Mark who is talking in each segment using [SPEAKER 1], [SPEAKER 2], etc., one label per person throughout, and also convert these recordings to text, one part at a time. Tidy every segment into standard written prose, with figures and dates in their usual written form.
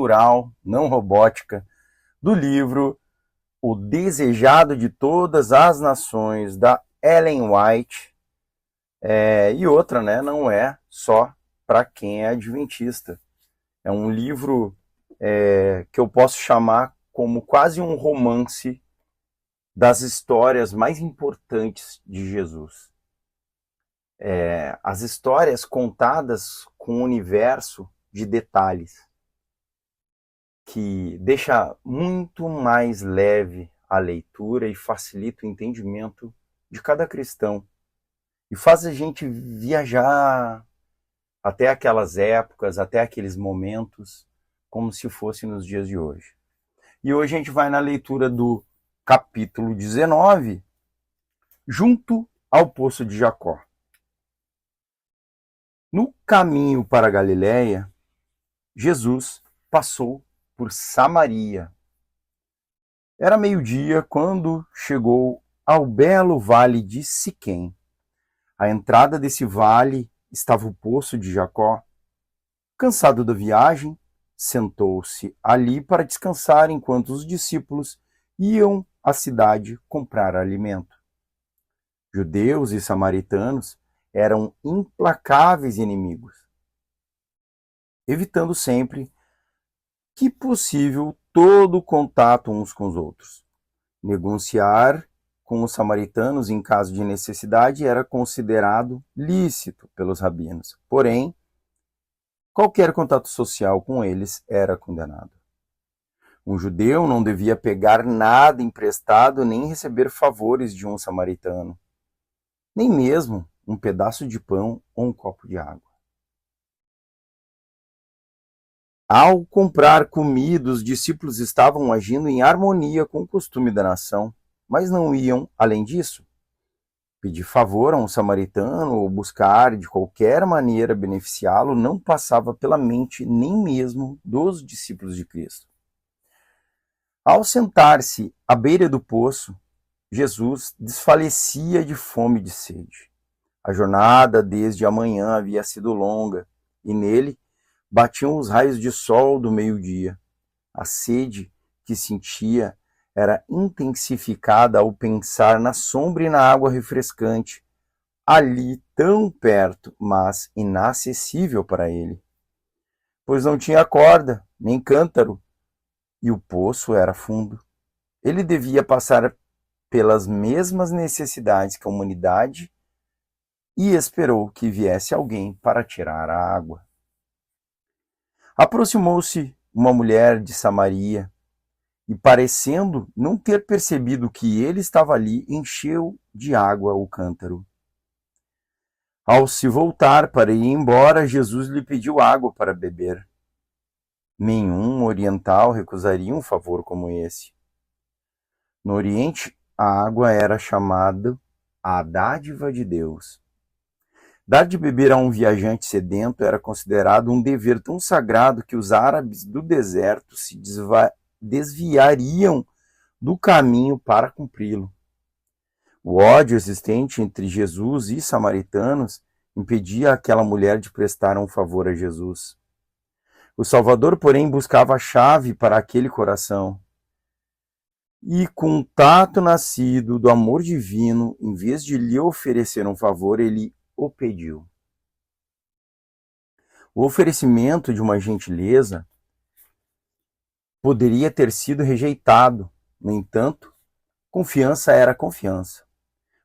[SPEAKER 1] Rural, não robótica, do livro O Desejado de Todas as Nações, da Ellen White. E outra, né? Não é só para quem é adventista. É um livro que eu posso chamar como quase um romance das histórias mais importantes de Jesus. As histórias contadas com um universo de detalhes que deixa muito mais leve a leitura e facilita o entendimento de cada cristão e faz a gente viajar até aquelas épocas, até aqueles momentos, como se fosse nos dias de hoje. E hoje a gente vai na leitura do capítulo 19, junto ao Poço de Jacó. No caminho para a Galiléia, Jesus passou por Samaria. Era meio-dia quando chegou ao belo vale de Siquém. À entrada desse vale estava o Poço de Jacó. Cansado da viagem, sentou-se ali para descansar enquanto os discípulos iam à cidade comprar alimento. Judeus e samaritanos eram implacáveis inimigos, evitando sempre que possível todo contato uns com os outros. Negociar com os samaritanos em caso de necessidade era considerado lícito pelos rabinos, porém, qualquer contato social com eles era condenado. Um judeu não devia pegar nada emprestado nem receber favores de um samaritano, nem mesmo um pedaço de pão ou um copo de água. Ao comprar comida, os discípulos estavam agindo em harmonia com o costume da nação, mas não iam além disso. Pedir favor a um samaritano ou buscar de qualquer maneira beneficiá-lo não passava pela mente nem mesmo dos discípulos de Cristo. Ao sentar-se à beira do poço, Jesus desfalecia de fome e de sede. A jornada desde a manhã havia sido longa e nele batiam os raios de sol do meio-dia. A sede que sentia era intensificada ao pensar na sombra e na água refrescante, ali tão perto, mas inacessível para ele. Pois não tinha corda, nem cântaro, e o poço era fundo. Ele devia passar pelas mesmas necessidades que a humanidade e esperou que viesse alguém para tirar a água. Aproximou-se uma mulher de Samaria e, parecendo não ter percebido que ele estava ali, encheu de água o cântaro. Ao se voltar para ir embora, Jesus lhe pediu água para beber. Nenhum oriental recusaria um favor como esse. No Oriente, a água era chamada a dádiva de Deus. Dar de beber a um viajante sedento era considerado um dever tão sagrado que os árabes do deserto se desviariam do caminho para cumpri-lo. O ódio existente entre Jesus e samaritanos impedia aquela mulher de prestar um favor a Jesus. O Salvador, porém, buscava a chave para aquele coração. E, com um tato nascido do amor divino, em vez de lhe oferecer um favor, ele o pediu. O oferecimento de uma gentileza poderia ter sido rejeitado. No entanto, confiança era confiança.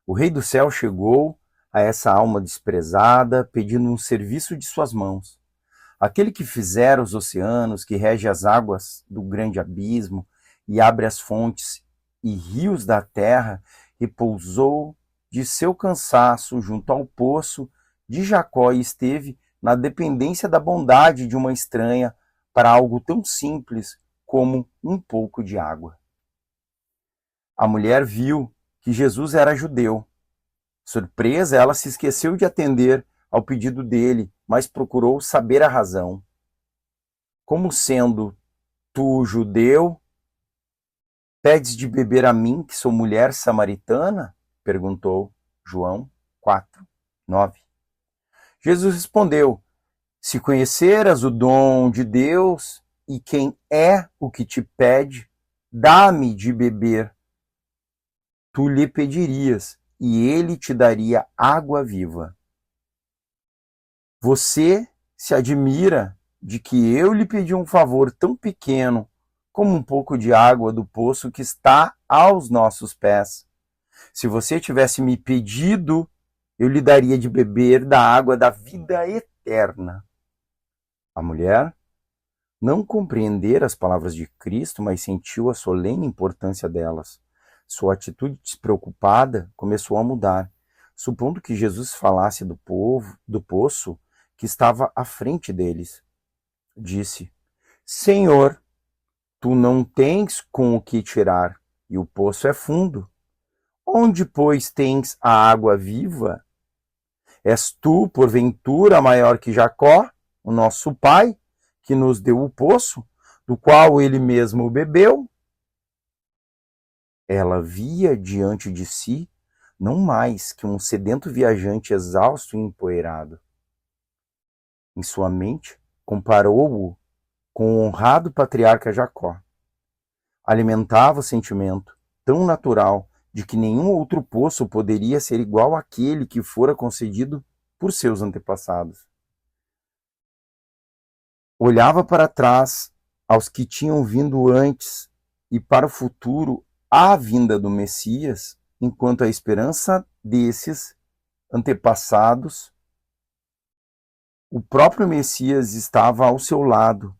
[SPEAKER 1] O Rei do Céu chegou a essa alma desprezada, pedindo um serviço de suas mãos. Aquele que fizera os oceanos, que rege as águas do grande abismo e abre as fontes e rios da terra, repousou de seu cansaço junto ao poço de Jacó e esteve na dependência da bondade de uma estranha para algo tão simples como um pouco de água. A mulher viu que Jesus era judeu. Surpresa, ela se esqueceu de atender ao pedido dele, mas procurou saber a razão. Como sendo tu judeu, pedes de beber a mim, que sou mulher samaritana? Perguntou João 4:9. Jesus respondeu: se conheceras o dom de Deus e quem é o que te pede, dá-me de beber. Tu lhe pedirias, e ele te daria água viva. Você se admira de que eu lhe pedi um favor tão pequeno como um pouco de água do poço que está aos nossos pés. Se você tivesse me pedido, eu lhe daria de beber da água da vida eterna. A mulher não compreendera as palavras de Cristo, mas sentiu a solene importância delas. Sua atitude despreocupada começou a mudar. Supondo que Jesus falasse do poço que estava à frente deles, disse: Senhor, tu não tens com o que tirar, e o poço é fundo. Onde, pois, tens a água viva? És tu, porventura, maior que Jacó, o nosso pai, que nos deu o poço, do qual ele mesmo bebeu? Ela via diante de si não mais que um sedento viajante exausto e empoeirado. Em sua mente, comparou-o com o honrado patriarca Jacó. Alimentava o sentimento tão natural de que nenhum outro poço poderia ser igual àquele que fora concedido por seus antepassados. Olhava para trás aos que tinham vindo antes e para o futuro à vinda do Messias, enquanto a esperança desses antepassados, o próprio Messias estava ao seu lado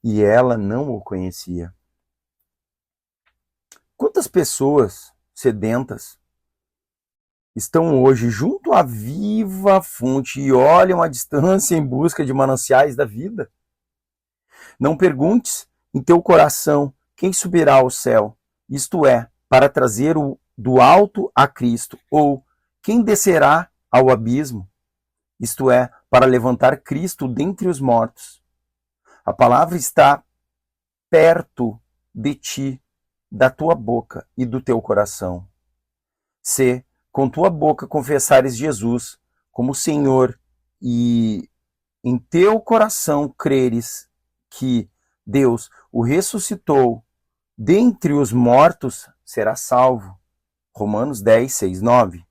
[SPEAKER 1] e ela não o conhecia. Quantas pessoas sedentas estão hoje junto à viva fonte e olham à distância em busca de mananciais da vida? Não perguntes em teu coração quem subirá ao céu, isto é, para trazer do alto a Cristo, ou quem descerá ao abismo, isto é, para levantar Cristo dentre os mortos. A palavra está perto de ti, da tua boca e do teu coração. Se com tua boca confessares Jesus como Senhor e em teu coração creres que Deus o ressuscitou dentre os mortos, será salvo. Romanos 10, 6, 9.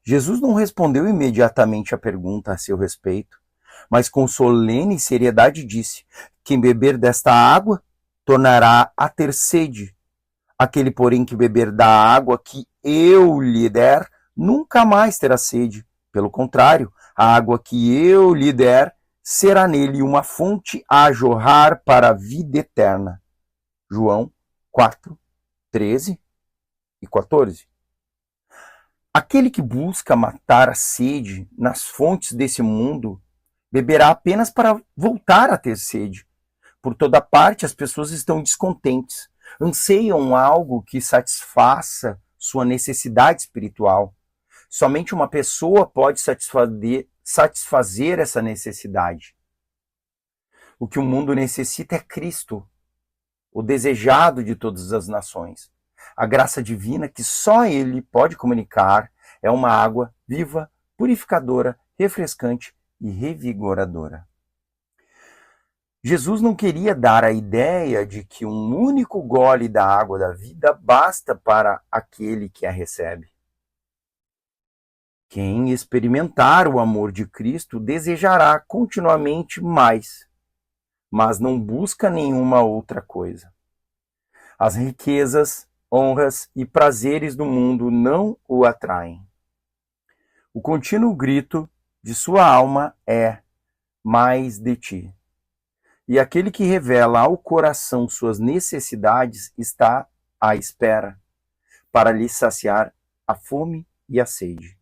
[SPEAKER 1] Jesus não respondeu imediatamente à pergunta a seu respeito, mas com solene seriedade disse: quem beber desta água tornará a ter sede. Aquele, porém, que beber da água que eu lhe der, nunca mais terá sede. Pelo contrário, a água que eu lhe der será nele uma fonte a jorrar para a vida eterna. João 4, 13 e 14. Aquele que busca matar a sede nas fontes desse mundo beberá apenas para voltar a ter sede. Por toda parte as pessoas estão descontentes, anseiam algo que satisfaça sua necessidade espiritual. Somente uma pessoa pode satisfazer essa necessidade. O que o mundo necessita é Cristo, o desejado de todas as nações. A graça divina que só Ele pode comunicar é uma água viva, purificadora, refrescante e revigoradora. Jesus não queria dar a ideia de que um único gole da água da vida basta para aquele que a recebe. Quem experimentar o amor de Cristo desejará continuamente mais, mas não busca nenhuma outra coisa. As riquezas, honras e prazeres do mundo não o atraem. O contínuo grito de sua alma é: mais de ti. E aquele que revela ao coração suas necessidades está à espera, para lhe saciar a fome e a sede.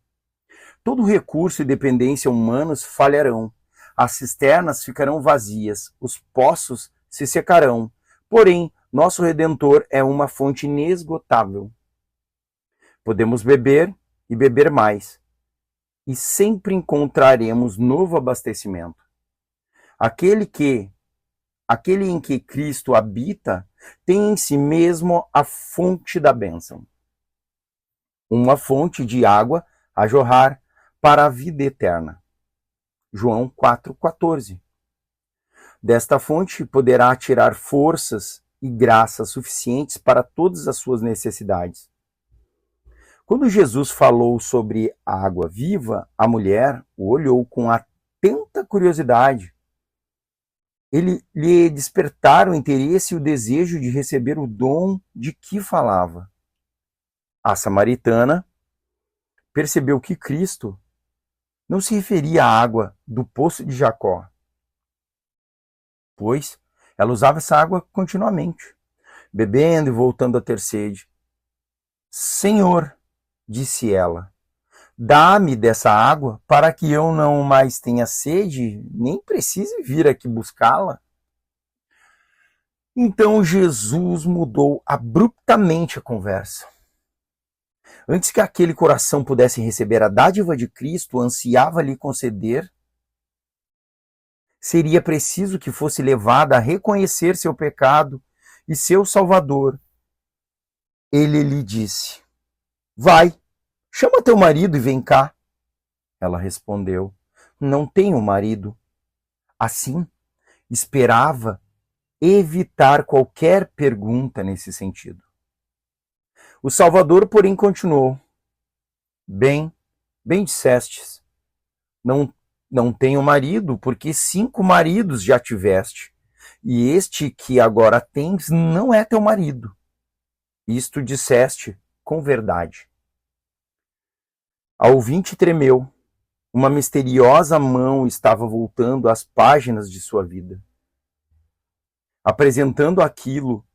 [SPEAKER 1] Todo recurso e dependência humanos falharão, as cisternas ficarão vazias, os poços se secarão, porém, nosso Redentor é uma fonte inesgotável. Podemos beber e beber mais, e sempre encontraremos novo abastecimento. Aquele em que Cristo habita tem em si mesmo a fonte da bênção. Uma fonte de água a jorrar para a vida eterna. João 4,14. Desta fonte poderá tirar forças e graças suficientes para todas as suas necessidades. Quando Jesus falou sobre a água viva, a mulher o olhou com atenta curiosidade. Ele lhe despertara o interesse e o desejo de receber o dom de que falava. A samaritana percebeu que Cristo não se referia à água do poço de Jacó, pois ela usava essa água continuamente, bebendo e voltando a ter sede. Senhor, disse ela, dá-me dessa água para que eu não mais tenha sede, nem precise vir aqui buscá-la. Então Jesus mudou abruptamente a conversa. Antes que aquele coração pudesse receber a dádiva de Cristo, ansiava lhe conceder, seria preciso que fosse levada a reconhecer seu pecado e seu Salvador. Ele lhe disse, vai, chama teu marido e vem cá. Ela respondeu, não tenho marido. Assim, esperava evitar qualquer pergunta nesse sentido. O Salvador, porém, continuou, bem dissestes, não tenho marido, porque 5 maridos já tiveste, e este que agora tens não é teu marido. Isto disseste com verdade. A ouvinte tremeu. Uma misteriosa mão estava voltando às páginas de sua vida, apresentando aquilo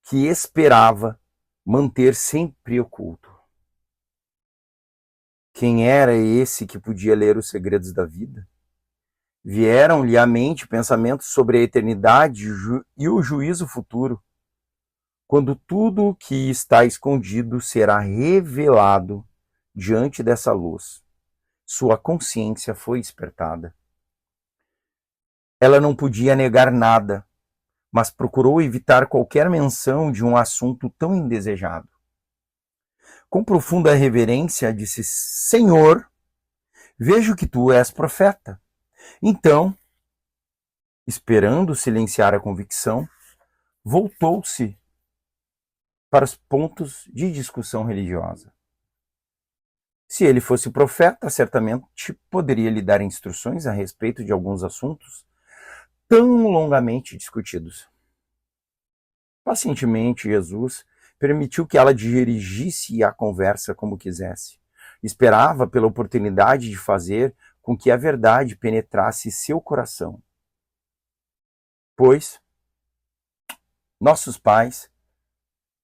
[SPEAKER 1] que esperava manter sempre oculto. Quem era esse que podia ler os segredos da vida? Vieram-lhe à mente pensamentos sobre a eternidade e o juízo futuro, quando tudo o que está escondido será revelado diante dessa luz. Sua consciência foi despertada. Ela não podia negar nada, mas procurou evitar qualquer menção de um assunto tão indesejado. Com profunda reverência, disse, Senhor, vejo que tu és profeta. Então, esperando silenciar a convicção, voltou-se para os pontos de discussão religiosa. Se ele fosse profeta, certamente poderia lhe dar instruções a respeito de alguns assuntos tão longamente discutidos. Pacientemente, Jesus permitiu que ela dirigisse a conversa como quisesse. Esperava pela oportunidade de fazer com que a verdade penetrasse seu coração. Pois nossos pais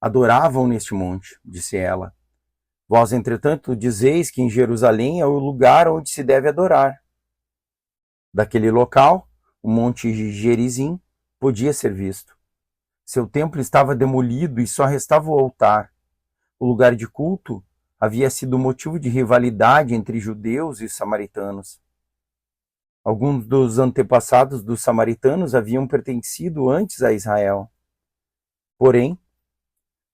[SPEAKER 1] adoravam neste monte, disse ela. Vós, entretanto, dizeis que em Jerusalém é o lugar onde se deve adorar. Daquele local, o monte Gerizim podia ser visto. Seu templo estava demolido e só restava o altar. O lugar de culto havia sido motivo de rivalidade entre judeus e samaritanos. Alguns dos antepassados dos samaritanos haviam pertencido antes a Israel. Porém,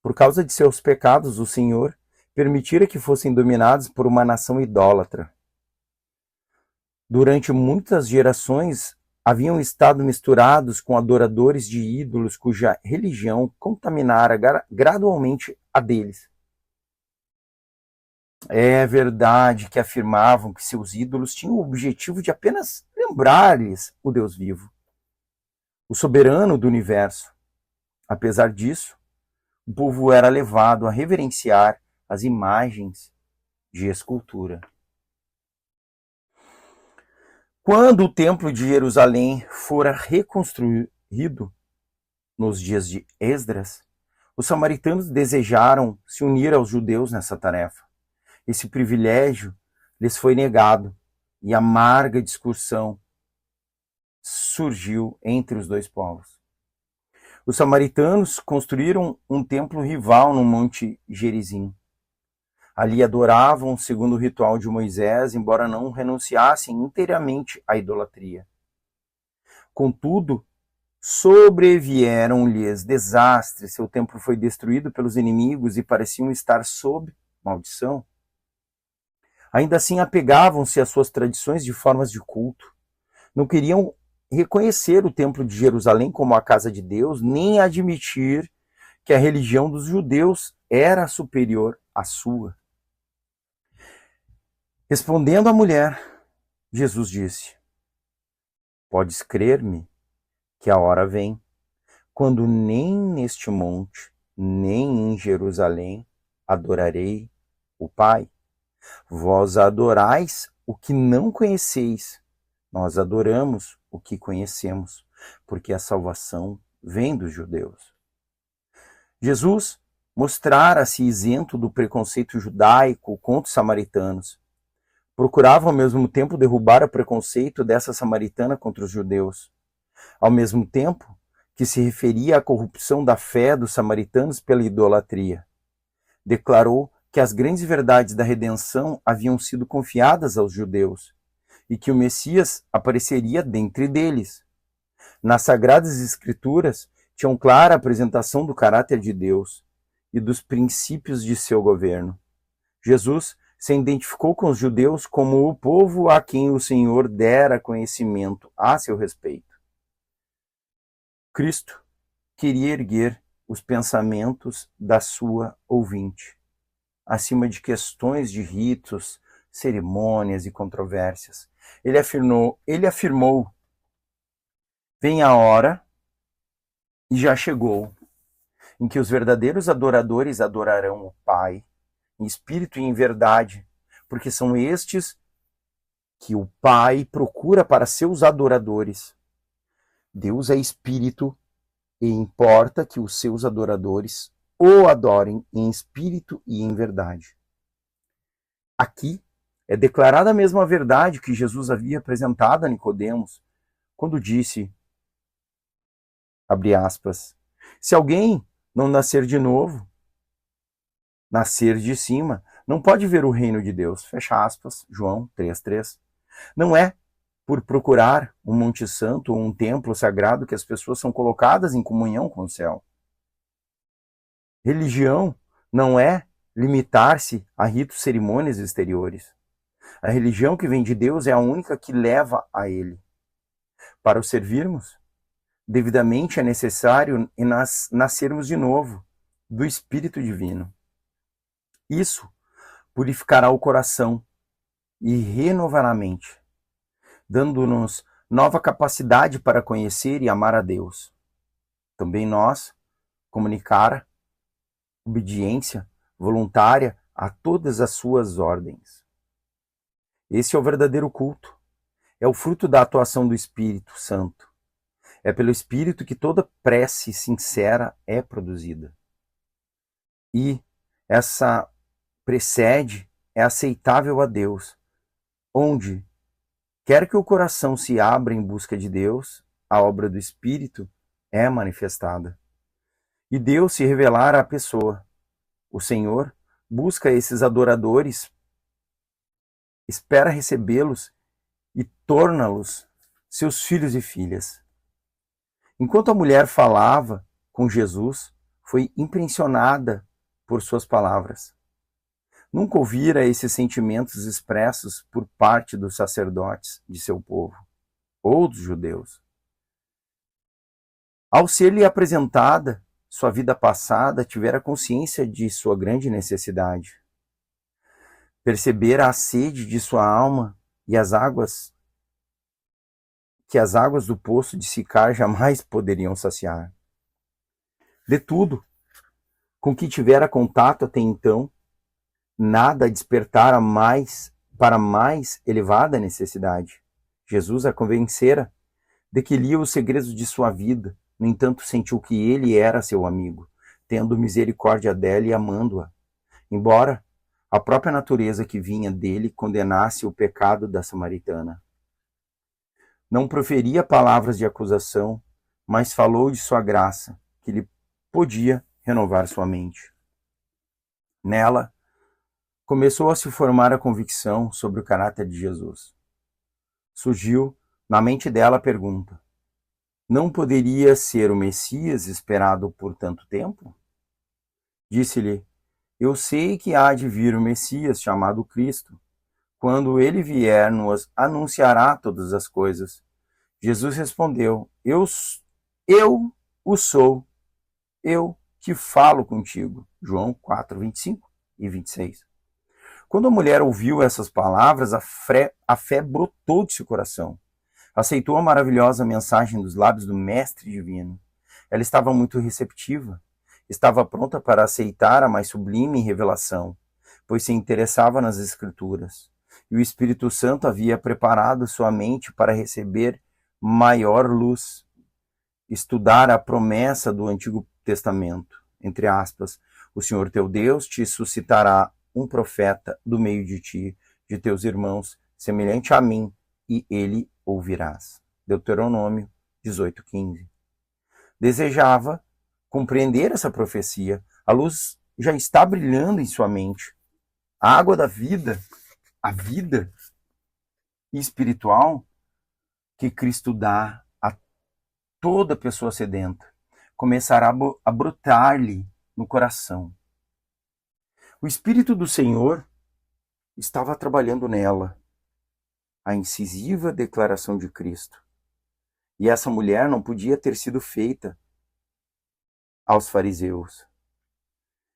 [SPEAKER 1] por causa de seus pecados, o Senhor permitira que fossem dominados por uma nação idólatra. Durante muitas gerações, haviam estado misturados com adoradores de ídolos cuja religião contaminara gradualmente a deles. É verdade que afirmavam que seus ídolos tinham o objetivo de apenas lembrar-lhes o Deus vivo, o soberano do universo. Apesar disso, o povo era levado a reverenciar as imagens de escultura. Quando o templo de Jerusalém fora reconstruído nos dias de Esdras, os samaritanos desejaram se unir aos judeus nessa tarefa. Esse privilégio lhes foi negado e amarga discussão surgiu entre os dois povos. Os samaritanos construíram um templo rival no Monte Gerizim. Ali adoravam segundo o ritual de Moisés, embora não renunciassem inteiramente à idolatria. Contudo, sobrevieram-lhes desastres, seu templo foi destruído pelos inimigos e pareciam estar sob maldição. Ainda assim apegavam-se às suas tradições de formas de culto. Não queriam reconhecer o Templo de Jerusalém como a casa de Deus, nem admitir que a religião dos judeus era superior à sua. Respondendo a mulher, Jesus disse: Podes crer-me que a hora vem, quando nem neste monte, nem em Jerusalém adorarei o Pai. Vós adorais o que não conheceis, nós adoramos o que conhecemos, porque a salvação vem dos judeus. Jesus mostrara-se isento do preconceito judaico contra os samaritanos. Procurava ao mesmo tempo derrubar o preconceito dessa samaritana contra os judeus. Ao mesmo tempo que se referia à corrupção da fé dos samaritanos pela idolatria. Declarou que as grandes verdades da redenção haviam sido confiadas aos judeus e que o Messias apareceria dentre deles. Nas Sagradas Escrituras tinham clara apresentação do caráter de Deus e dos princípios de seu governo. Jesus se identificou com os judeus como o povo a quem o Senhor dera conhecimento a seu respeito. Cristo queria erguer os pensamentos da sua ouvinte, acima de questões de ritos, cerimônias e controvérsias. Ele afirmou: vem a hora, e já chegou, em que os verdadeiros adoradores adorarão o Pai, em espírito e em verdade, porque são estes que o Pai procura para seus adoradores. Deus é espírito e importa que os seus adoradores o adorem em espírito e em verdade. Aqui é declarada a mesma verdade que Jesus havia apresentado a Nicodemos, quando disse, abre aspas, se alguém não nascer de novo, nascer de cima, não pode ver o reino de Deus, fecha aspas, João 3:3. Não é por procurar um Monte Santo ou um templo sagrado que as pessoas são colocadas em comunhão com o céu. Religião não é limitar-se a ritos, cerimônias exteriores. A religião que vem de Deus é a única que leva a Ele. Para o servirmos, devidamente é necessário nascermos de novo, do Espírito Divino. Isso purificará o coração e renovará a mente, dando-nos nova capacidade para conhecer e amar a Deus. Também nós comunicar obediência voluntária a todas as suas ordens. Esse é o verdadeiro culto. É o fruto da atuação do Espírito Santo. É pelo Espírito que toda prece sincera é produzida. E essa precede é aceitável a Deus, onde quer que o coração se abra em busca de Deus, a obra do Espírito é manifestada. E Deus se revelar à pessoa. O Senhor busca esses adoradores, espera recebê-los e torna-los seus filhos e filhas. Enquanto a mulher falava com Jesus, foi impressionada por suas palavras. Nunca ouvira esses sentimentos expressos por parte dos sacerdotes de seu povo, ou dos judeus. Ao ser-lhe apresentada sua vida passada, tivera consciência de sua grande necessidade. Percebera a sede de sua alma e as águas do poço de Sicar jamais poderiam saciar. De tudo com que tivera contato até então, nada despertara mais para mais elevada necessidade. Jesus a convencera de que lia os segredos de sua vida. No entanto, sentiu que ele era seu amigo, tendo misericórdia dela e amando-a, embora a própria natureza que vinha dele condenasse o pecado da samaritana. Não proferia palavras de acusação, mas falou de sua graça, que lhe podia renovar sua mente. Nela, começou a se formar a convicção sobre o caráter de Jesus. Surgiu na mente dela a pergunta: não poderia ser o Messias esperado por tanto tempo? Disse-lhe: eu sei que há de vir o Messias, chamado Cristo. Quando ele vier, nos anunciará todas as coisas. Jesus respondeu: eu o sou, eu que falo contigo. João 4, 25 e 26. Quando a mulher ouviu essas palavras, a fé brotou de seu coração. Aceitou a maravilhosa mensagem dos lábios do Mestre Divino. Ela estava muito receptiva. Estava pronta para aceitar a mais sublime revelação, pois se interessava nas Escrituras. E o Espírito Santo havia preparado sua mente para receber maior luz. Estudar a promessa do Antigo Testamento, entre aspas, o Senhor teu Deus te suscitará um profeta do meio de ti, de teus irmãos, semelhante a mim, e ele ouvirás. Deuteronômio 18:15. Desejava compreender essa profecia. A luz já está brilhando em sua mente. A água da vida, a vida espiritual que Cristo dá a toda pessoa sedenta, começará a brotar-lhe no coração. O Espírito do Senhor estava trabalhando nela, a incisiva declaração de Cristo. E essa mulher não podia ter sido feita aos fariseus,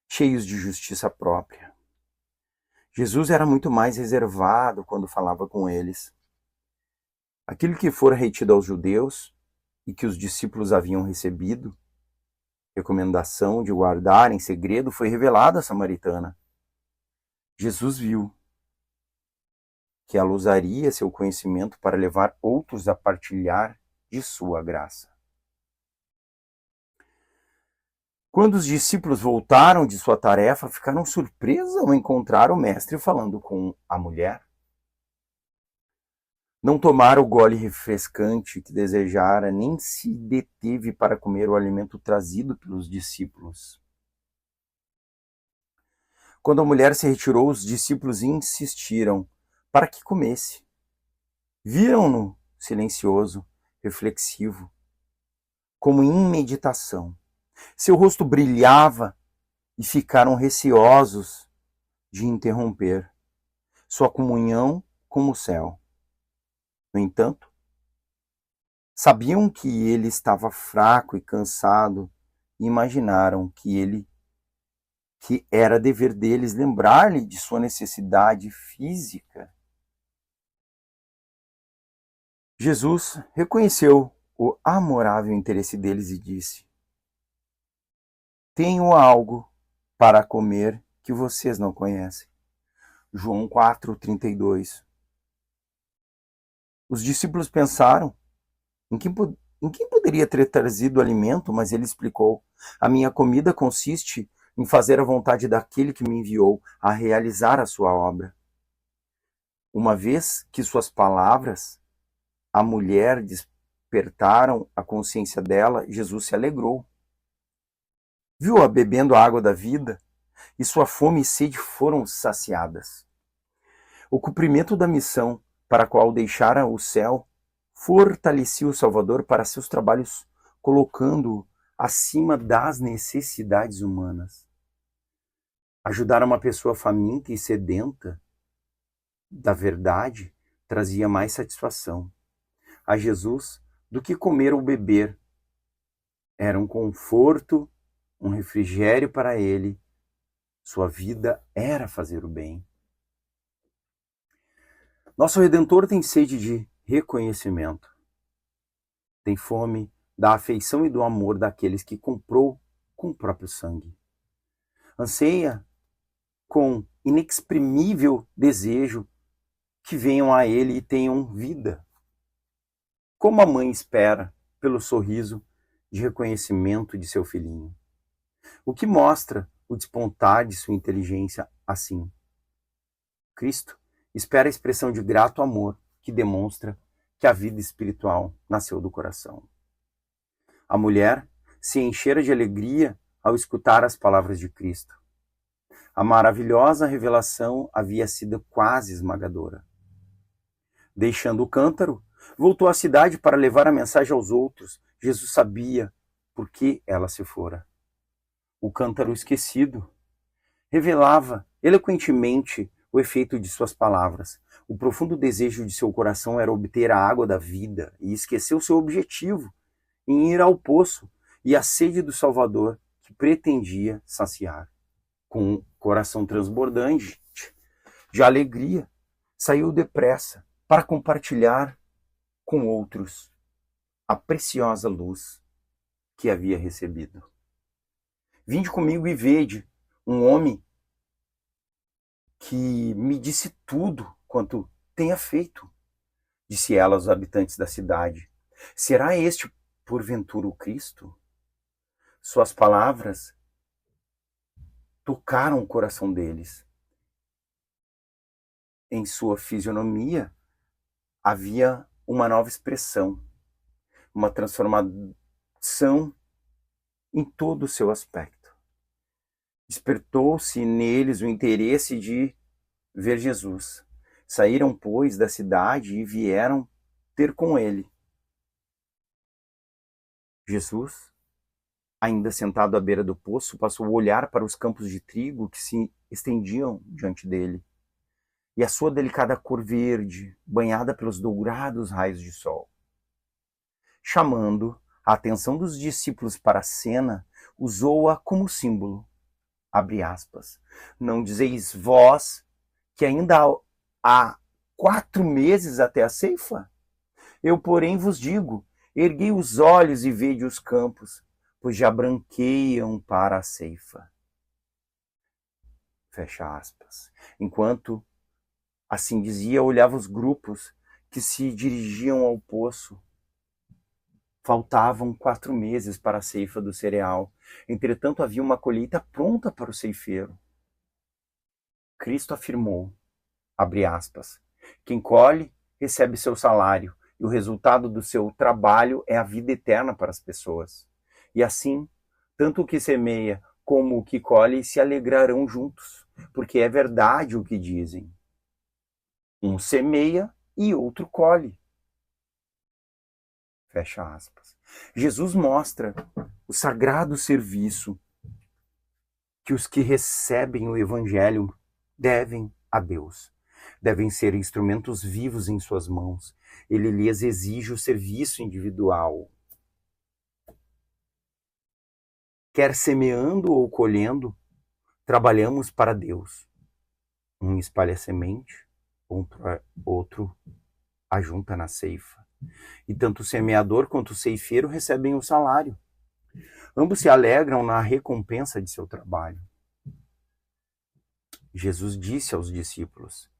[SPEAKER 1] cheios de justiça própria. Jesus era muito mais reservado quando falava com eles. Aquilo que fora retido aos judeus e que os discípulos haviam recebido, recomendação de guardar em segredo, foi revelado à samaritana. Jesus viu que ela usaria seu conhecimento para levar outros a partilhar de sua graça. Quando os discípulos voltaram de sua tarefa, ficaram surpresos ao encontrar o mestre falando com a mulher. Não tomara o gole refrescante que desejara, nem se deteve para comer o alimento trazido pelos discípulos. Quando a mulher se retirou, os discípulos insistiram para que comesse. Viram-no silencioso, reflexivo, como em meditação. Seu rosto brilhava e ficaram receosos de interromper sua comunhão com o céu. No entanto, sabiam que ele estava fraco e cansado e imaginaram que era dever deles lembrar-lhe de sua necessidade física. Jesus reconheceu o amorável interesse deles e disse: tenho algo para comer que vocês não conhecem. João 4:32. Os discípulos pensaram em quem poderia ter trazido alimento, mas ele explicou: a minha comida consiste em fazer a vontade daquele que me enviou a realizar a sua obra. Uma vez que suas palavras, a mulher, despertaram a consciência dela, Jesus se alegrou. Viu-a bebendo a água da vida e sua fome e sede foram saciadas. O cumprimento da missão para a qual deixara o céu fortalecia o Salvador para seus trabalhos, colocando-o acima das necessidades humanas. Ajudar uma pessoa faminta e sedenta da verdade trazia mais satisfação a Jesus do que comer ou beber. Era um conforto, um refrigério para ele. Sua vida era fazer o bem. Nosso Redentor tem sede de reconhecimento. Tem fome da afeição e do amor daqueles que comprou com o próprio sangue. Anseia com inexprimível desejo que venham a ele e tenham vida. Como a mãe espera pelo sorriso de reconhecimento de seu filhinho. O que mostra o despontar de sua inteligência assim. Cristo espera a expressão de grato amor que demonstra que a vida espiritual nasceu do coração. A mulher se enchera de alegria ao escutar as palavras de Cristo. A maravilhosa revelação havia sido quase esmagadora. Deixando o cântaro, voltou à cidade para levar a mensagem aos outros. Jesus sabia por que ela se fora. O cântaro esquecido revelava eloquentemente o efeito de suas palavras. O profundo desejo de seu coração era obter a água da vida e esqueceu seu objetivo em ir ao poço e a sede do Salvador que pretendia saciar. Com o coração transbordante de alegria, saiu depressa para compartilhar com outros a preciosa luz que havia recebido. Vinde comigo e vede um homem que me disse tudo quanto tenha feito, disse ela aos habitantes da cidade. Será este, porventura, o Cristo? Suas palavras tocaram o coração deles. Em sua fisionomia havia uma nova expressão, uma transformação em todo o seu aspecto. Despertou-se neles o interesse de ver Jesus. Saíram, pois, da cidade e vieram ter com ele. Jesus, ainda sentado à beira do poço, passou a olhar para os campos de trigo que se estendiam diante dele, e a sua delicada cor verde, banhada pelos dourados raios de sol. Chamando a atenção dos discípulos para a cena, usou-a como símbolo. Abre aspas. Não dizeis vós que ainda há 4 meses até a ceifa? Eu, porém, vos digo, erguei os olhos e vede os campos, pois já branqueiam para a ceifa. Fecha aspas. Enquanto assim dizia, olhava os grupos que se dirigiam ao poço. Faltavam 4 meses para a ceifa do cereal. Entretanto, havia uma colheita pronta para o ceifeiro. Cristo afirmou, abre aspas, quem colhe recebe seu salário, e o resultado do seu trabalho é a vida eterna para as pessoas. E assim, tanto o que semeia como o que colhe se alegrarão juntos, porque é verdade o que dizem. Um semeia e outro colhe. Fecha aspas. Jesus mostra o sagrado serviço que os que recebem o Evangelho devem a Deus. Devem ser instrumentos vivos em suas mãos. Ele lhes exige o serviço individual. Quer semeando ou colhendo, trabalhamos para Deus. Um espalha a semente, outro ajunta na ceifa. E tanto o semeador quanto o ceifeiro recebem o salário. Ambos se alegram na recompensa de seu trabalho. Jesus disse aos discípulos,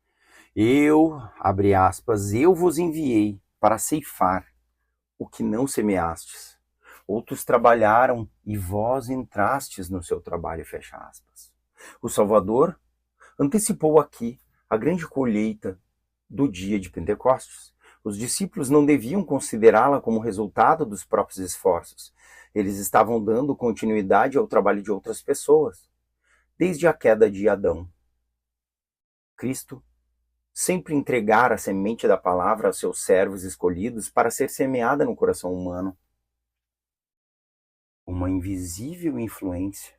[SPEAKER 1] abre aspas, eu vos enviei para ceifar o que não semeastes. Outros trabalharam e vós entrastes no seu trabalho, fecha aspas. O Salvador antecipou aqui a grande colheita do dia de Pentecostes. Os discípulos não deviam considerá-la como resultado dos próprios esforços. Eles estavam dando continuidade ao trabalho de outras pessoas. Desde a queda de Adão, Cristo sempre entregara a semente da palavra aos seus servos escolhidos para ser semeada no coração humano. Uma invisível influência,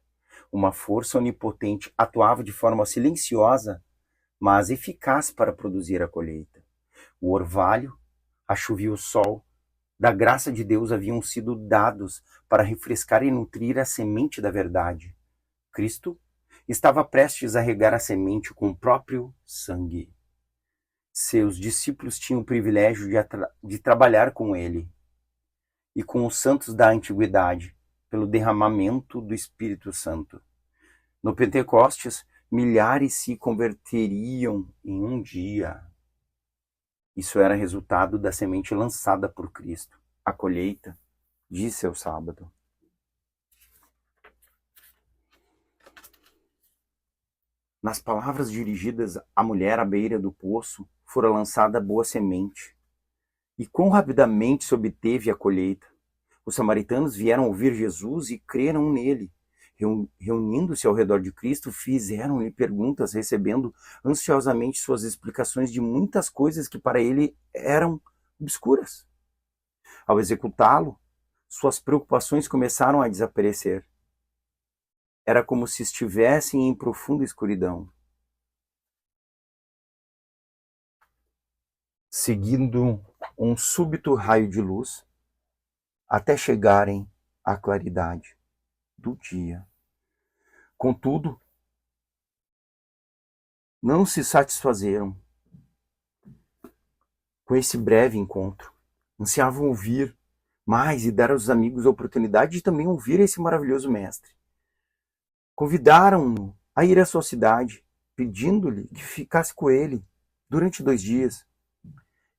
[SPEAKER 1] uma força onipotente atuava de forma silenciosa, mas eficaz para produzir a colheita. O orvalho, a chuva e o sol, da graça de Deus haviam sido dados para refrescar e nutrir a semente da verdade. Cristo estava prestes a regar a semente com o próprio sangue. Seus discípulos tinham o privilégio de trabalhar com ele e com os santos da antiguidade, pelo derramamento do Espírito Santo. No Pentecostes, milhares se converteriam em um dia. Isso era resultado da semente lançada por Cristo. A colheita de seu sábado. Nas palavras dirigidas à mulher à beira do poço, fora lançada boa semente. E quão rapidamente se obteve a colheita. Os samaritanos vieram ouvir Jesus e creram nele. Reunindo-se ao redor de Cristo, fizeram-lhe perguntas, recebendo ansiosamente suas explicações de muitas coisas que para ele eram obscuras. Ao executá-lo, suas preocupações começaram a desaparecer. Era como se estivessem em profunda escuridão. seguindo um súbito raio de luz, até chegarem à claridade do dia. Contudo, não se satisfazeram com esse breve encontro. Ansiavam ouvir mais e dar aos amigos a oportunidade de também ouvir esse maravilhoso mestre. Convidaram-no a ir à sua cidade, pedindo-lhe que ficasse com ele durante 2 dias.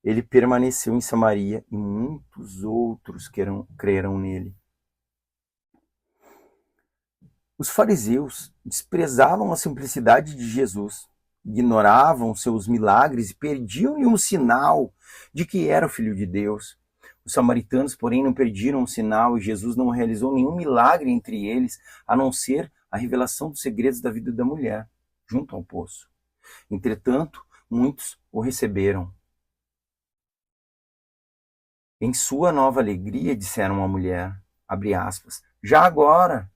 [SPEAKER 1] Ele permaneceu em Samaria e muitos outros creram nele. Os fariseus desprezavam a simplicidade de Jesus, ignoravam seus milagres e perdiam-lhe um sinal de que era o Filho de Deus. Os samaritanos, porém, não perderam um sinal e Jesus não realizou nenhum milagre entre eles, a não ser a revelação dos segredos da vida da mulher, junto ao poço. Entretanto, muitos o receberam. Em sua nova alegria, disseram à mulher, abre aspas, já agora,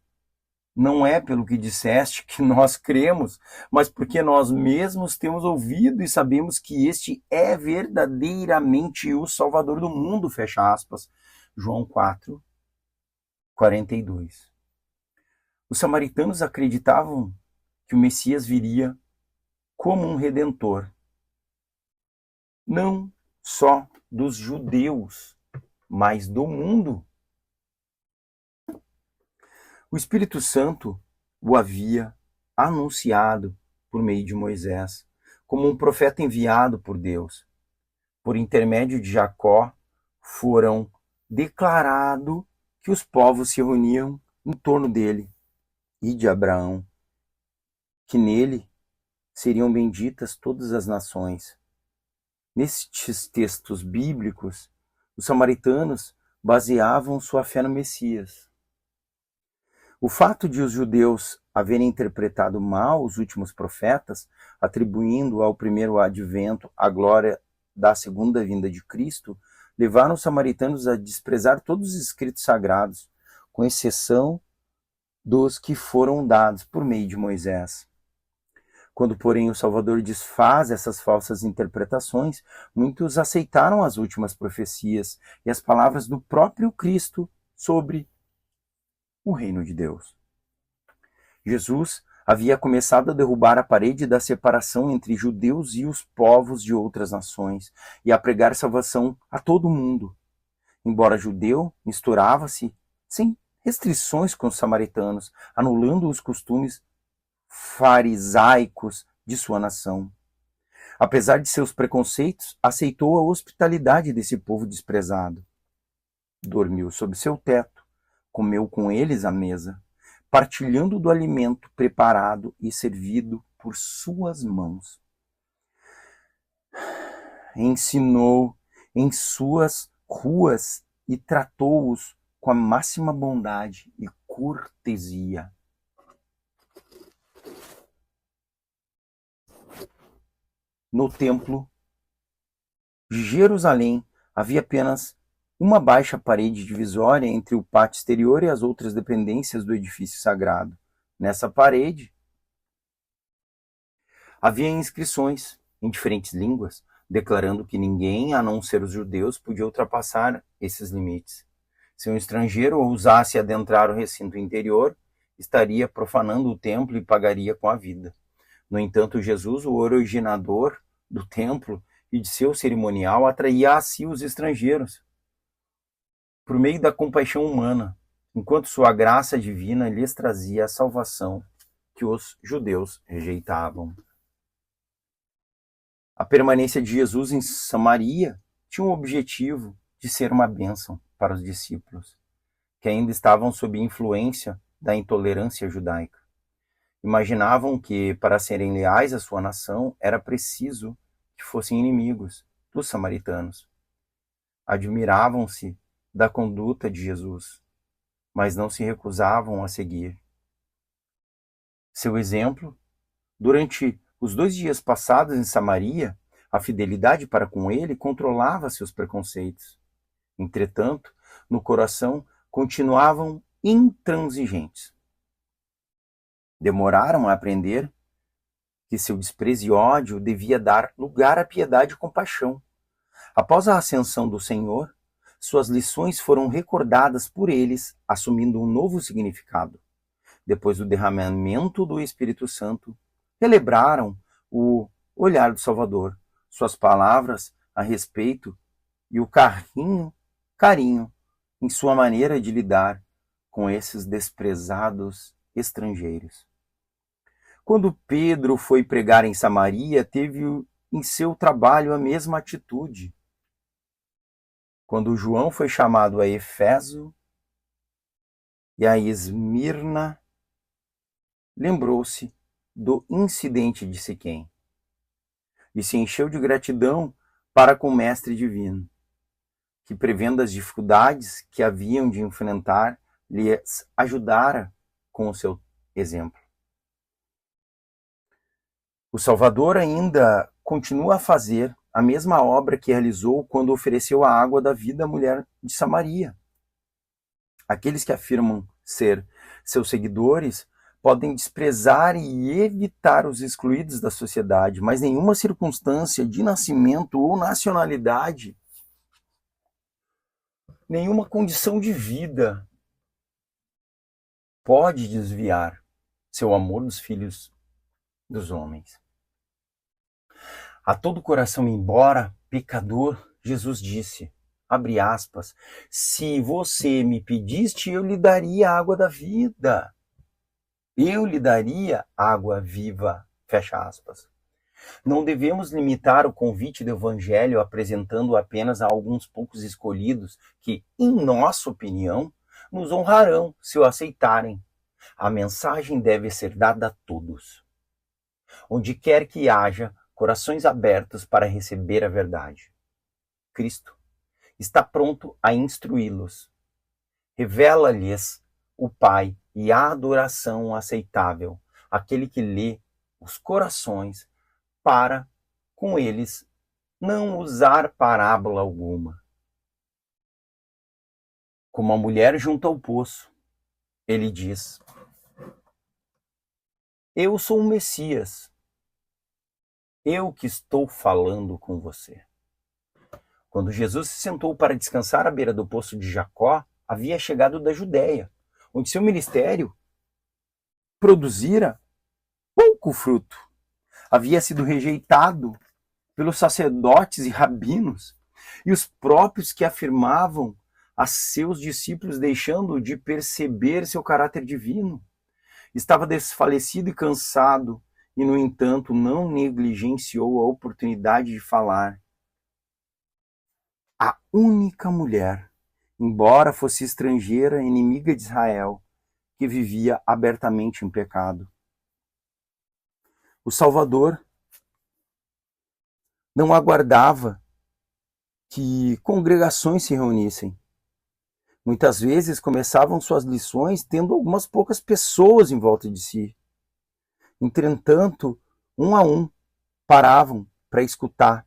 [SPEAKER 1] não é pelo que disseste que nós cremos, mas porque nós mesmos temos ouvido e sabemos que este é verdadeiramente o Salvador do mundo, fecha aspas. João 4, 42. Os samaritanos acreditavam que o Messias viria como um redentor, não só dos judeus, mas do mundo. O Espírito Santo o havia anunciado por meio de Moisés, como um profeta enviado por Deus. Por intermédio de Jacó, foram declarado que os povos se reuniam em torno dele, e de Abraão, que nele seriam benditas todas as nações. Nestes textos bíblicos, os samaritanos baseavam sua fé no Messias. O fato de os judeus haverem interpretado mal os últimos profetas, atribuindo ao primeiro advento a glória da segunda vinda de Cristo, levaram os samaritanos a desprezar todos os escritos sagrados, com exceção dos que foram dados por meio de Moisés. Quando, porém, o Salvador desfaz essas falsas interpretações, muitos aceitaram as últimas profecias e as palavras do próprio Cristo sobre o reino de Deus. Jesus havia começado a derrubar a parede da separação entre judeus e os povos de outras nações e a pregar salvação a todo mundo. Embora judeu, misturava-se sem restrições com os samaritanos, anulando os costumes farisaicos de sua nação. Apesar de seus preconceitos, aceitou a hospitalidade desse povo desprezado. Dormiu sob seu teto, comeu com eles à mesa, partilhando do alimento preparado e servido por suas mãos. Ensinou em suas ruas e tratou-os com a máxima bondade e cortesia. No templo de Jerusalém havia apenas uma baixa parede divisória entre o pátio exterior e as outras dependências do edifício sagrado. Nessa parede havia inscrições em diferentes línguas, declarando que ninguém, a não ser os judeus, podia ultrapassar esses limites. Se um estrangeiro ousasse adentrar o recinto interior, estaria profanando o templo e pagaria com a vida. No entanto, Jesus, o originador do templo e de seu cerimonial, atraía a si os estrangeiros por meio da compaixão humana, enquanto sua graça divina lhes trazia a salvação que os judeus rejeitavam. A permanência de Jesus em Samaria tinha o objetivo de ser uma bênção para os discípulos, que ainda estavam sob influência da intolerância judaica. Imaginavam que, para serem leais à sua nação, era preciso que fossem inimigos dos samaritanos. Admiravam-se da conduta de Jesus, mas não se recusavam a seguir seu exemplo. Durante os 2 dias passados em Samaria, a fidelidade para com ele controlava seus preconceitos. Entretanto, no coração continuavam intransigentes. Demoraram a aprender que seu desprezo e ódio devia dar lugar à piedade e compaixão. Após a ascensão do Senhor, suas lições foram recordadas por eles, assumindo um novo significado. Depois do derramamento do Espírito Santo, celebraram o olhar do Salvador, suas palavras a respeito e o carinho em sua maneira de lidar com esses desprezados estrangeiros. Quando Pedro foi pregar em Samaria, teve em seu trabalho a mesma atitude. Quando João foi chamado a Éfeso e a Esmirna, lembrou-se do incidente de Siquém e se encheu de gratidão para com o Mestre Divino, que, prevendo as dificuldades que haviam de enfrentar, lhes ajudara com o seu exemplo. O Salvador ainda continua a fazer a mesma obra que realizou quando ofereceu a água da vida à mulher de Samaria. Aqueles que afirmam ser seus seguidores podem desprezar e evitar os excluídos da sociedade, mas nenhuma circunstância de nascimento ou nacionalidade, nenhuma condição de vida pode desviar seu amor dos filhos dos homens. A todo coração, embora pecador, Jesus disse, abre aspas, se você me pediste, eu lhe daria a água da vida. Eu lhe daria água viva, fecha aspas. Não devemos limitar o convite do Evangelho apresentando apenas a alguns poucos escolhidos que, em nossa opinião, nos honrarão se o aceitarem. A mensagem deve ser dada a todos. Onde quer que haja corações abertos para receber a verdade. Cristo está pronto a instruí-los. Revela-lhes o Pai e a adoração aceitável, aquele que lê os corações para, com eles, não usar parábola alguma. Como a mulher junto ao poço, ele diz, eu sou o Messias, eu que estou falando com você. Quando Jesus se sentou para descansar à beira do poço de Jacó, havia chegado da Judéia, onde seu ministério produzira pouco fruto. Havia sido rejeitado pelos sacerdotes e rabinos, e os próprios que afirmavam a seus discípulos, deixando de perceber seu caráter divino. Estava desfalecido e cansado, e, no entanto, não negligenciou a oportunidade de falar. A única mulher, embora fosse estrangeira, inimiga de Israel, que vivia abertamente em pecado. O Salvador não aguardava que congregações se reunissem. Muitas vezes começavam suas lições tendo algumas poucas pessoas em volta de si. Entretanto, um a um, paravam para escutar,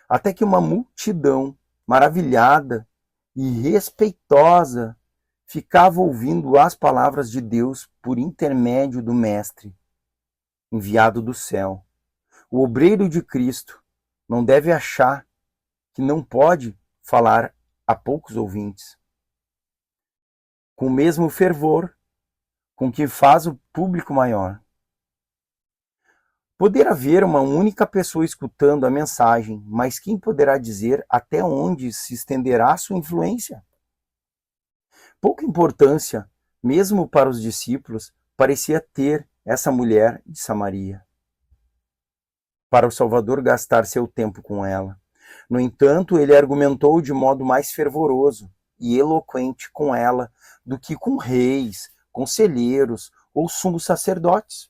[SPEAKER 1] até que uma multidão maravilhada e respeitosa ficava ouvindo as palavras de Deus por intermédio do Mestre, enviado do céu. O obreiro de Cristo não deve achar que não pode falar a poucos ouvintes. Com o mesmo fervor com que faz o público maior. Poderá haver uma única pessoa escutando a mensagem, mas quem poderá dizer até onde se estenderá a sua influência? Pouca importância, mesmo para os discípulos, parecia ter essa mulher de Samaria, para o Salvador gastar seu tempo com ela. No entanto, ele argumentou de modo mais fervoroso e eloquente com ela do que com reis, conselheiros ou sumos sacerdotes.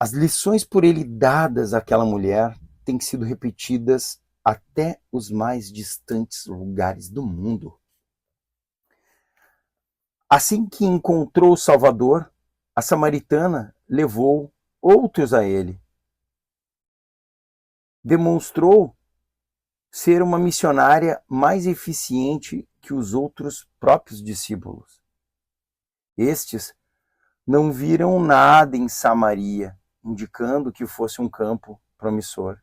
[SPEAKER 1] As lições por ele dadas àquela mulher têm sido repetidas até os mais distantes lugares do mundo. Assim que encontrou o Salvador, a samaritana levou outros a ele. Demonstrou ser uma missionária mais eficiente que os outros próprios discípulos. Estes não viram nada em Samaria, indicando que fosse um campo promissor.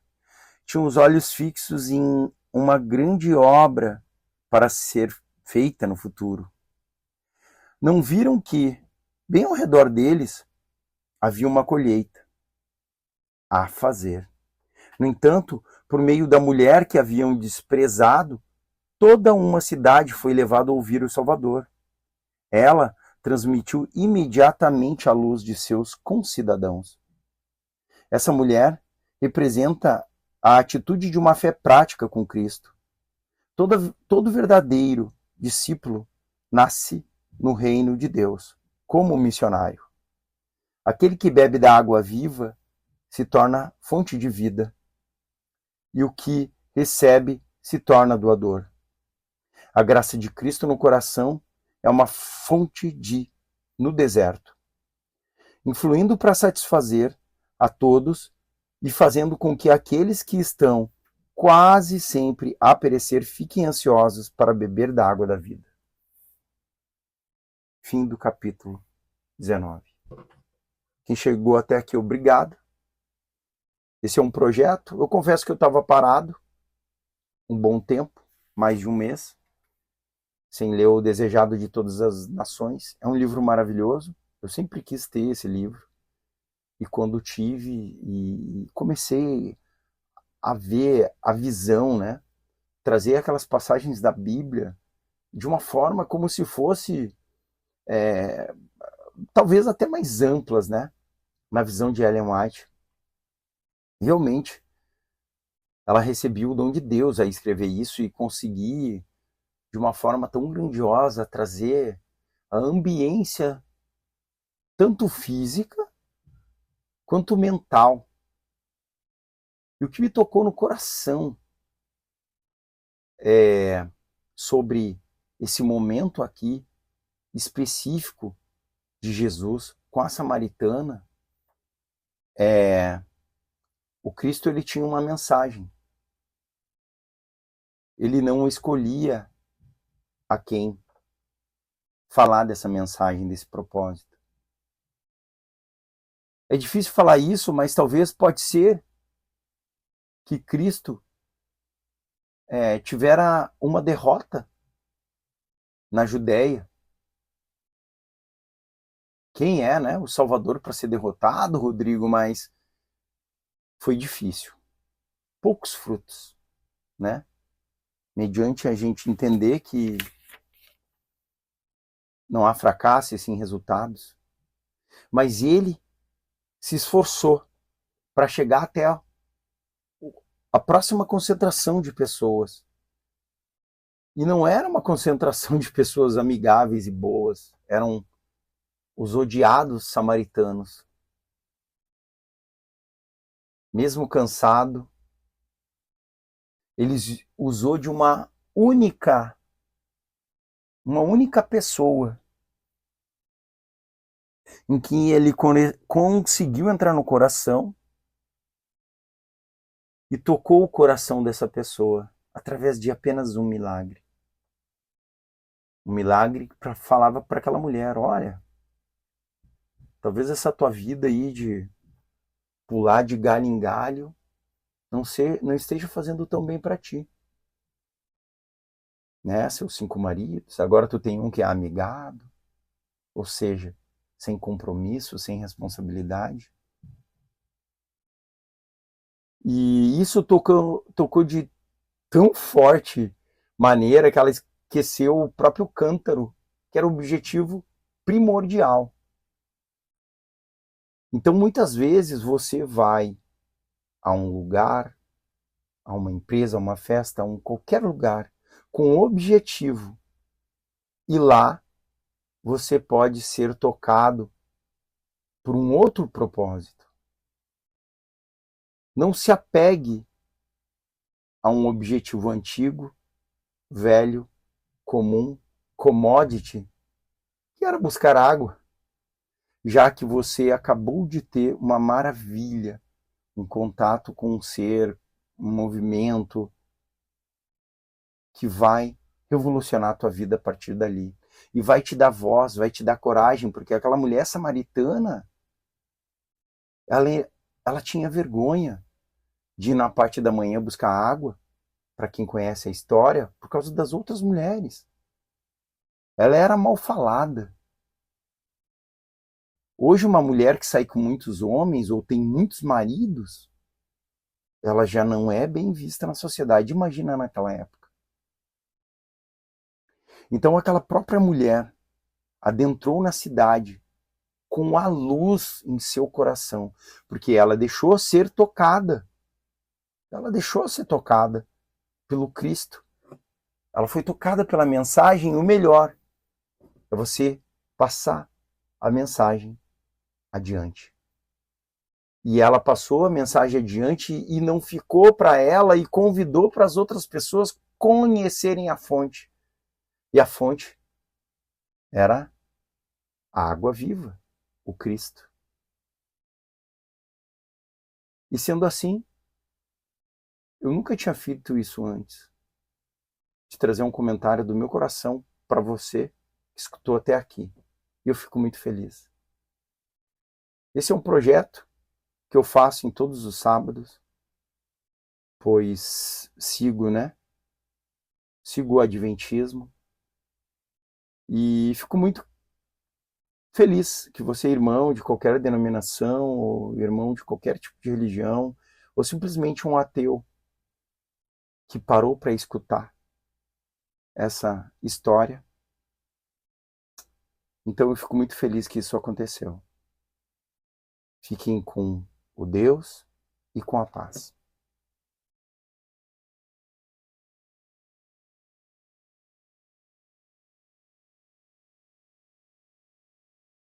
[SPEAKER 1] tinham os olhos fixos em uma grande obra para ser feita no futuro. Não viram que, bem ao redor deles, havia uma colheita a fazer. No entanto, por meio da mulher que haviam desprezado, toda uma cidade foi levada a ouvir o Salvador. Ela transmitiu imediatamente a luz de seus concidadãos. Essa mulher representa a atitude de uma fé prática com Cristo. Todo verdadeiro discípulo nasce no reino de Deus, como missionário. Aquele que bebe da água viva se torna fonte de vida, e o que recebe se torna doador. A graça de Cristo no coração é uma fonte no deserto, influindo para satisfazer a todos e fazendo com que aqueles que estão quase sempre a perecer fiquem ansiosos para beber da água da vida. Fim do capítulo 19. Quem chegou até aqui, obrigado. Esse é um projeto. Eu confesso que eu estava parado um bom tempo, mais de um mês, sem ler O Desejado de Todas as Nações. É um livro maravilhoso. Eu sempre quis ter esse livro. E quando tive e comecei a ver a visão, né? Trazer aquelas passagens da Bíblia de uma forma como se fosse talvez até mais amplas, né? Na visão de Ellen White. Realmente, ela recebeu o dom de Deus a escrever isso e conseguir, de uma forma tão grandiosa, trazer a ambiência tanto física quanto mental. E o que me tocou no coração sobre esse momento aqui específico de Jesus com a samaritana, o Cristo, ele tinha uma mensagem. Ele não escolhia a quem falar dessa mensagem, desse propósito. É difícil falar isso, mas talvez pode ser que Cristo tivera uma derrota na Judéia. Quem é, né, o Salvador para ser derrotado, Rodrigo? Mas foi difícil. Poucos frutos, né? Mediante a gente entender que não há fracasso e sim resultados. Mas ele se esforçou para chegar até a próxima concentração de pessoas. E não era uma concentração de pessoas amigáveis e boas. Eram os odiados samaritanos. Mesmo cansado, ele usou de uma única pessoa em que ele conseguiu entrar no coração e tocou o coração dessa pessoa através de apenas um milagre. Um milagre que falava para aquela mulher: olha, talvez essa tua vida aí de pular de galho em galho não esteja fazendo tão bem para ti. Né? Seus 5 maridos, agora tu tem um que é amigado, ou seja, sem compromisso, sem responsabilidade. E isso tocou de tão forte maneira que ela esqueceu o próprio cântaro, que era o objetivo primordial. Então, muitas vezes você vai a um lugar, a uma empresa, a uma festa, a qualquer lugar, com o objetivo, e lá você pode ser tocado por um outro propósito. Não se apegue a um objetivo antigo, velho, comum, commodity, que era buscar água, já que você acabou de ter uma maravilha, um contato com um ser, um movimento que vai revolucionar a tua vida a partir dali. E vai te dar voz, vai te dar coragem, porque aquela mulher samaritana, ela tinha vergonha de ir na parte da manhã buscar água, para quem conhece a história, por causa das outras mulheres. Ela era mal falada. Hoje, uma mulher que sai com muitos homens ou tem muitos maridos, ela já não é bem vista na sociedade. Imagina naquela época. Então, aquela própria mulher adentrou na cidade com a luz em seu coração, porque ela deixou ser tocada. Ela deixou ser tocada pelo Cristo. Ela foi tocada pela mensagem. O melhor é você passar a mensagem adiante. E ela passou a mensagem adiante e não ficou para ela e convidou para as outras pessoas conhecerem a fonte. E a fonte era a água viva, o Cristo. E sendo assim, eu nunca tinha feito isso antes, de trazer um comentário do meu coração para você que escutou até aqui. E eu fico muito feliz. Esse é um projeto que eu faço em todos os sábados, pois sigo o Adventismo, e fico muito feliz que você é irmão de qualquer denominação, ou irmão de qualquer tipo de religião, ou simplesmente um ateu que parou para escutar essa história. Então eu fico muito feliz que isso aconteceu. Fiquem com o Deus e com a paz.